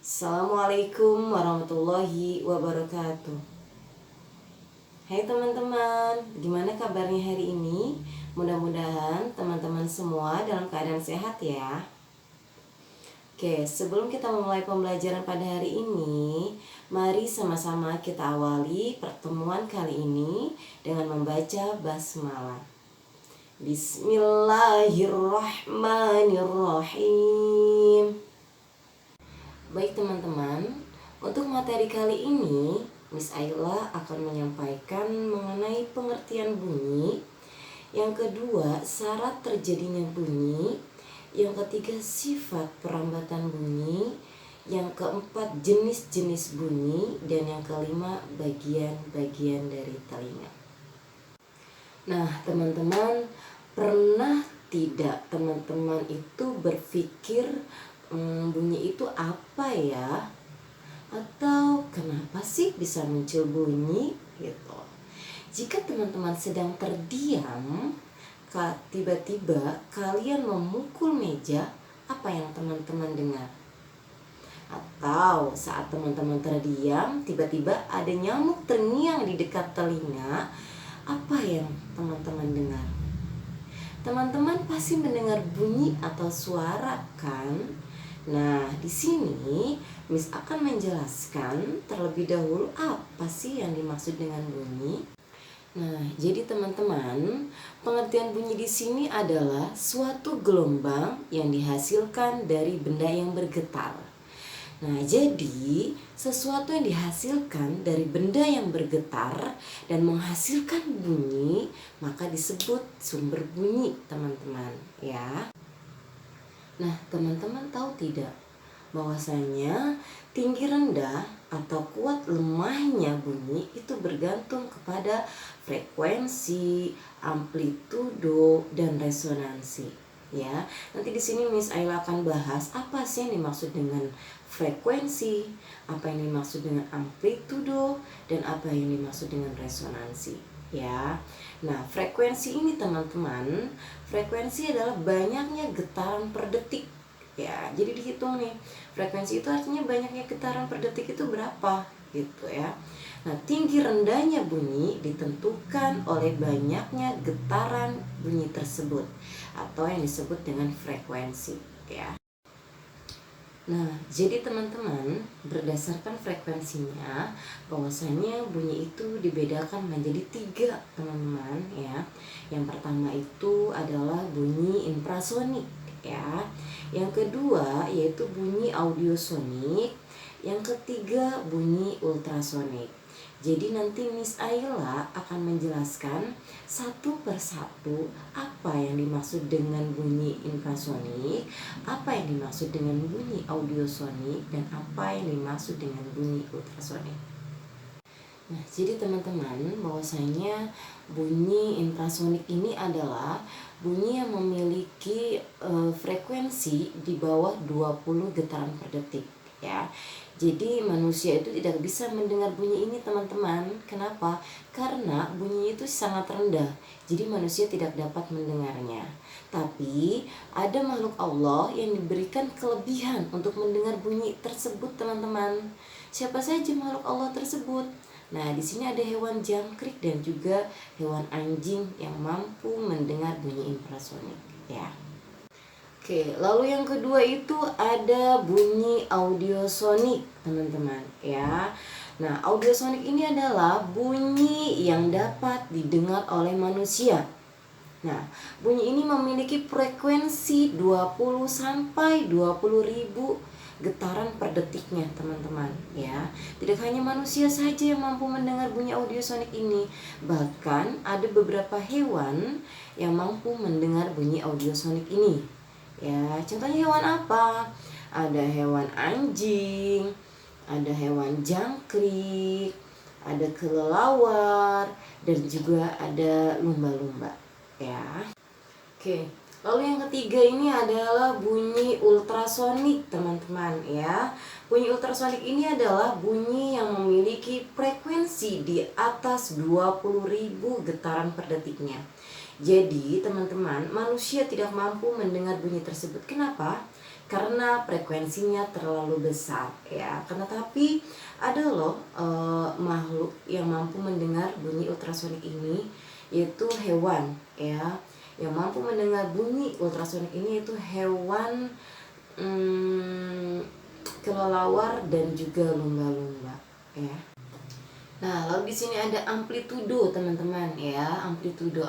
Assalamualaikum warahmatullahi wabarakatuh. Hai teman-teman, gimana kabarnya hari ini? Mudah-mudahan teman-teman semua dalam keadaan sehat ya. Oke, sebelum kita memulai pembelajaran pada hari ini, mari sama-sama kita awali pertemuan kali ini dengan membaca basmalah. Bismillahirrahmanirrahim. Baik teman-teman, untuk materi kali ini Miss Ayla akan menyampaikan mengenai pengertian bunyi. Yang kedua, syarat terjadinya bunyi. Yang ketiga, sifat perambatan bunyi. Yang keempat, jenis-jenis bunyi. Dan yang kelima, bagian-bagian dari telinga. Nah teman-teman, pernah tidak teman-teman itu berpikir bunyi itu apa ya? Atau kenapa sih bisa muncul bunyi gitu? Jika teman-teman sedang terdiam, tiba-tiba kalian memukul meja, apa yang teman-teman dengar? Atau saat teman-teman terdiam, tiba-tiba ada nyamuk terngiang di dekat telinga, apa yang teman-teman dengar? Teman-teman pasti mendengar bunyi atau suara kan? Nah, di sini Miss akan menjelaskan terlebih dahulu apa sih yang dimaksud dengan bunyi. Nah, jadi teman-teman, pengertian bunyi di sini adalah suatu gelombang yang dihasilkan dari benda yang bergetar. Nah, jadi sesuatu yang dihasilkan dari benda yang bergetar dan menghasilkan bunyi, maka disebut sumber bunyi, teman-teman, ya. Nah, teman-teman tahu tidak bahwasanya tinggi rendah atau kuat lemahnya bunyi itu bergantung kepada frekuensi, amplitudo, dan resonansi. Ya, nanti di sini Miss Ayla akan bahas apa sih yang dimaksud dengan frekuensi, apa yang dimaksud dengan amplitudo, dan apa yang dimaksud dengan resonansi. Ya, nah frekuensi ini teman-teman, frekuensi adalah banyaknya getaran per detik. Ya, jadi dihitung nih, frekuensi itu artinya banyaknya getaran per detik itu berapa gitu ya. Nah, tinggi rendahnya bunyi ditentukan oleh banyaknya getaran bunyi tersebut atau yang disebut dengan frekuensi ya. Nah, jadi teman-teman, berdasarkan frekuensinya, bahwasanya bunyi itu dibedakan menjadi 3, teman-teman ya. Yang pertama itu adalah bunyi infrasonik ya. Yang kedua yaitu bunyi audiosonik. Yang ketiga bunyi ultrasonik. Jadi nanti Miss Ayla akan menjelaskan satu persatu apa yang dimaksud dengan bunyi infrasonik, apa yang dimaksud dengan bunyi audiosonik, dan apa yang dimaksud dengan bunyi ultrasonik. Nah, jadi teman-teman, bahwasanya bunyi infrasonik ini adalah bunyi yang memiliki frekuensi di bawah 20 getaran per detik ya. Jadi manusia itu tidak bisa mendengar bunyi ini, teman-teman. Kenapa? Karena bunyi itu sangat rendah. Jadi manusia tidak dapat mendengarnya. Tapi ada makhluk Allah yang diberikan kelebihan untuk mendengar bunyi tersebut, teman-teman. Siapa saja makhluk Allah tersebut? Nah, di sini ada hewan jangkrik dan juga hewan anjing yang mampu mendengar bunyi infrasonik ya. Oke, lalu yang kedua itu ada bunyi audiosonik, teman-teman ya. Nah, audiosonik ini adalah bunyi yang dapat didengar oleh manusia. Nah, bunyi ini memiliki frekuensi 20 sampai 20 ribu getaran per detiknya, teman-teman ya. Tidak hanya manusia saja yang mampu mendengar bunyi audiosonik ini, bahkan ada beberapa hewan yang mampu mendengar bunyi audiosonik ini. Ya, contohnya hewan apa? Ada hewan anjing, ada hewan jangkrik, ada kelelawar, dan juga ada lumba-lumba ya. Oke, lalu yang ketiga ini adalah bunyi ultrasonik, teman-teman ya. Bunyi ultrasonik ini adalah bunyi yang memiliki frekuensi di atas 20.000 getaran per detiknya. Jadi teman-teman, manusia tidak mampu mendengar bunyi tersebut. Kenapa? karena frekuensinya terlalu besar ya. Karena tapi ada loh makhluk yang mampu mendengar bunyi ultrasonik ini, yaitu hewan ya. Yang mampu mendengar bunyi ultrasonik ini yaitu hewan kelelawar dan juga lumba-lumba ya. Nah, lalu di sini ada amplitudo, teman-teman ya. Amplitudo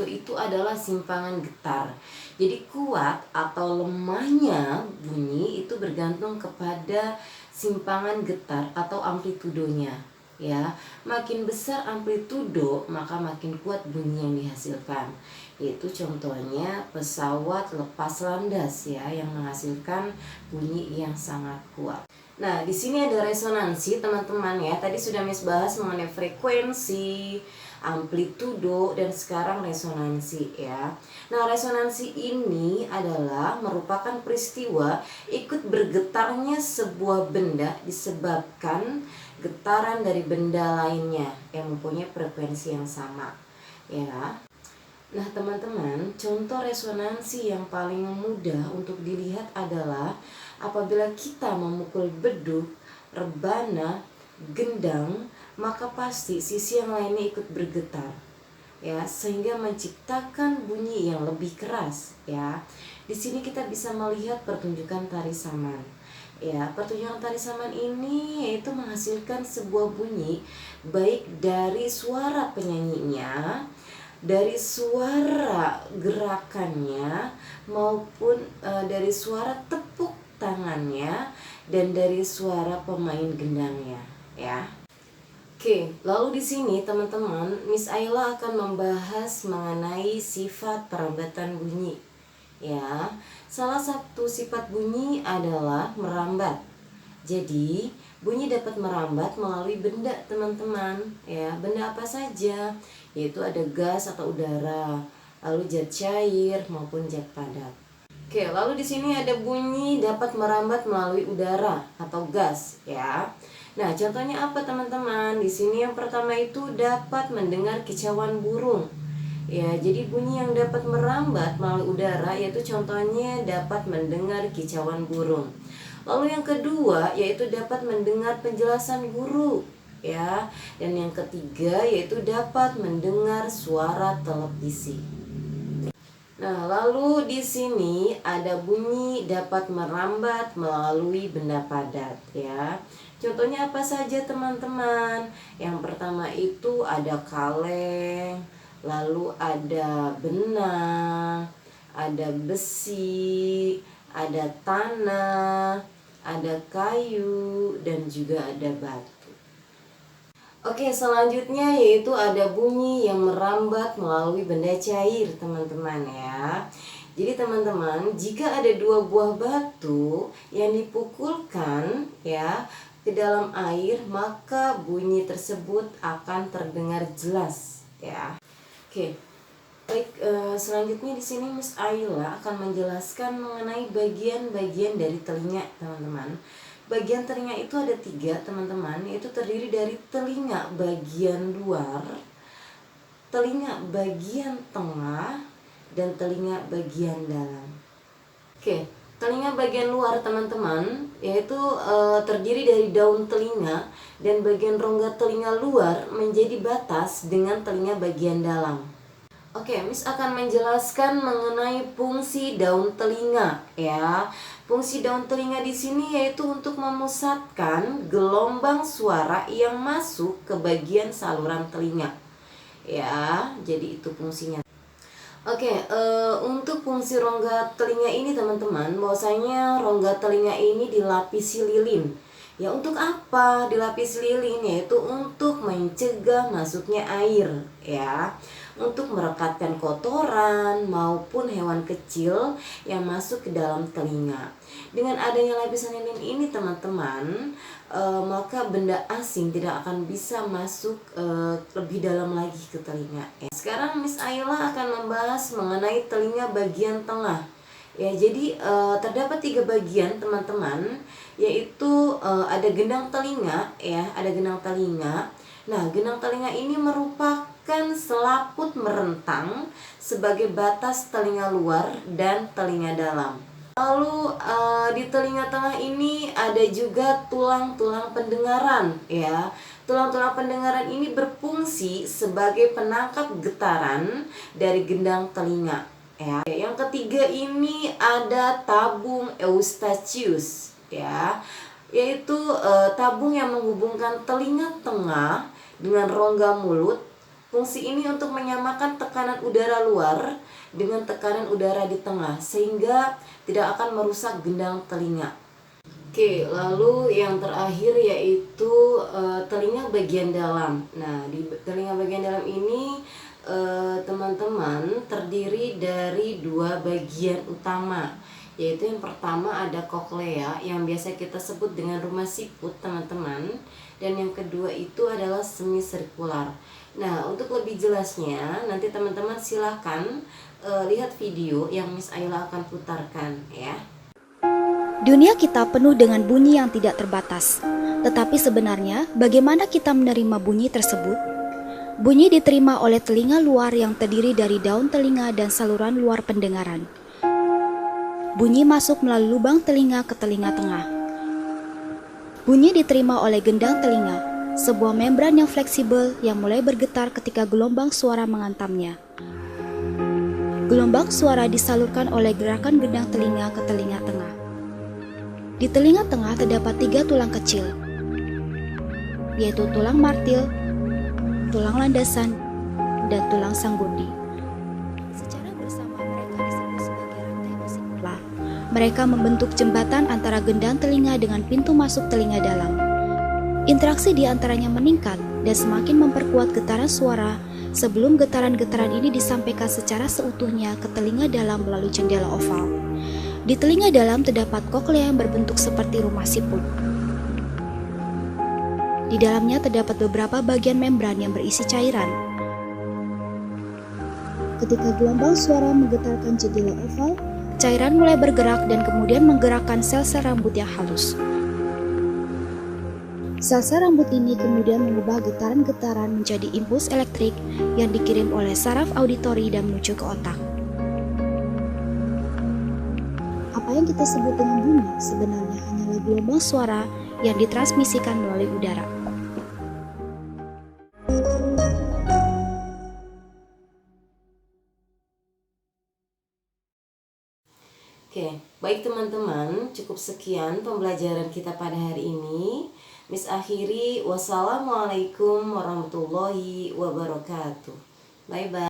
itu adalah simpangan getar. Jadi kuat atau lemahnya bunyi itu bergantung kepada simpangan getar atau amplitudonya ya. Makin besar amplitudo, maka makin kuat bunyi yang dihasilkan. Itu contohnya pesawat lepas landas ya, yang menghasilkan bunyi yang sangat kuat. Nah, di sini ada resonansi, teman-teman ya. Tadi sudah Miss bahas mengenai frekuensi, amplitudo, dan sekarang resonansi ya. Nah, resonansi ini adalah merupakan peristiwa ikut bergetarnya sebuah benda disebabkan getaran dari benda lainnya yang mempunyai frekuensi yang sama ya. Nah, teman-teman, contoh resonansi yang paling mudah untuk dilihat adalah apabila kita memukul beduk, rebana, gendang, maka pasti sisi yang lainnya ikut bergetar ya, sehingga menciptakan bunyi yang lebih keras ya. Di sini kita bisa melihat pertunjukan tari saman ya. Pertunjukan tari saman ini yaitu menghasilkan sebuah bunyi baik dari suara penyanyinya, dari suara gerakannya, maupun dari suara tepuk tangannya, dan dari suara pemain gendangnya ya. Oke, lalu di sini teman-teman, Miss Ayla akan membahas mengenai sifat perambatan bunyi ya. Salah satu sifat bunyi adalah merambat. Jadi bunyi dapat merambat melalui benda, teman-teman ya. Benda apa saja? Yaitu ada gas atau udara, lalu zat cair maupun zat padat. Oke, lalu di sini ada bunyi dapat merambat melalui udara atau gas ya. Nah, contohnya apa, teman-teman? Di sini yang pertama itu dapat mendengar kicauan burung. Ya, jadi bunyi yang dapat merambat melalui udara yaitu contohnya dapat mendengar kicauan burung. Lalu yang kedua yaitu dapat mendengar penjelasan guru ya. Dan yang ketiga yaitu dapat mendengar suara televisi. Nah, lalu di sini ada bunyi dapat merambat melalui benda padat ya. Contohnya apa saja, teman-teman? Yang pertama itu ada kaleng, lalu ada benang, ada besi, ada tanah, ada kayu, dan juga ada batu. Oke, selanjutnya yaitu ada bunyi yang merambat melalui benda cair, teman-teman ya. Jadi teman-teman, jika ada dua buah batu yang dipukulkan ya ke dalam air, maka bunyi tersebut akan terdengar jelas ya. Oke. Baik, selanjutnya di sini Miss Ayla akan menjelaskan mengenai bagian-bagian dari telinga, teman-teman. Bagian telinga itu ada 3, teman-teman, yaitu terdiri dari telinga bagian luar, telinga bagian tengah, dan telinga bagian dalam. Oke, telinga bagian luar, teman-teman, yaitu terdiri dari daun telinga, dan bagian rongga telinga luar menjadi batas dengan telinga bagian dalam. Oke, Miss akan menjelaskan mengenai fungsi daun telinga ya. Fungsi daun telinga di sini yaitu untuk memusatkan gelombang suara yang masuk ke bagian saluran telinga. Ya, jadi itu fungsinya. Oke, untuk fungsi rongga telinga ini, teman-teman, bahwasanya rongga telinga ini dilapisi lilin. Ya, untuk apa dilapisi lilin? Yaitu untuk mencegah masuknya air ya, untuk merekatkan kotoran maupun hewan kecil yang masuk ke dalam telinga. Dengan adanya lapisan lilin ini, teman-teman, maka benda asing tidak akan bisa masuk lebih dalam lagi ke telinga ya. Sekarang Miss Ayla akan membahas mengenai telinga bagian tengah. Ya, jadi terdapat 3 bagian, teman-teman, yaitu ada gendang telinga ya, ada gendang telinga. Nah, gendang telinga ini merupakan selaput merentang sebagai batas telinga luar dan telinga dalam. Lalu di telinga tengah ini ada juga tulang-tulang pendengaran ya. Tulang-tulang pendengaran ini berfungsi sebagai penangkap getaran dari gendang telinga ya. Yang ketiga ini ada tabung eustachius ya, yaitu tabung yang menghubungkan telinga tengah dengan rongga mulut. Fungsi ini untuk menyamakan tekanan udara luar dengan tekanan udara di tengah sehingga tidak akan merusak gendang telinga. Oke, lalu yang terakhir yaitu telinga bagian dalam. Nah, di telinga bagian dalam ini teman-teman terdiri dari dua bagian utama, yaitu yang pertama ada koklea yang biasa kita sebut dengan rumah siput teman-teman, dan yang kedua itu adalah semi sirkular. Nah, untuk lebih jelasnya nanti teman-teman silahkan lihat video yang Miss Ayla akan putarkan ya. Dunia kita penuh dengan bunyi yang tidak terbatas. Tetapi sebenarnya bagaimana kita menerima bunyi tersebut? Bunyi diterima oleh telinga luar yang terdiri dari daun telinga dan saluran luar pendengaran. Bunyi masuk melalui lubang telinga ke telinga tengah. Bunyi diterima oleh gendang telinga, sebuah membran yang fleksibel yang mulai bergetar ketika gelombang suara menghantamnya. Gelombang suara disalurkan oleh gerakan gendang telinga ke telinga tengah. Di telinga tengah terdapat 3 tulang kecil, yaitu tulang martil, tulang landasan, dan tulang sanggurdi. Secara bersama mereka disebut sebagai rantai vesikular. Mereka membentuk jembatan antara gendang telinga dengan pintu masuk telinga dalam. Interaksi di antaranya meningkat dan semakin memperkuat getaran suara sebelum getaran-getaran ini disampaikan secara seutuhnya ke telinga dalam melalui jendela oval. Di telinga dalam terdapat koklea yang berbentuk seperti rumah siput. Di dalamnya terdapat beberapa bagian membran yang berisi cairan. Ketika gelombang suara menggetarkan jendela oval, cairan mulai bergerak dan kemudian menggerakkan sel-sel rambut yang halus. Sel-sel rambut ini kemudian mengubah getaran-getaran menjadi impuls elektrik yang dikirim oleh saraf auditori dan menuju ke otak. Apa yang kita sebut dengan bunyi sebenarnya hanyalah gelombang suara yang ditransmisikan melalui udara. Oke, baik teman-teman, cukup sekian pembelajaran kita pada hari ini. Miss akhiri, wassalamualaikum warahmatullahi wabarakatuh. Bye-bye.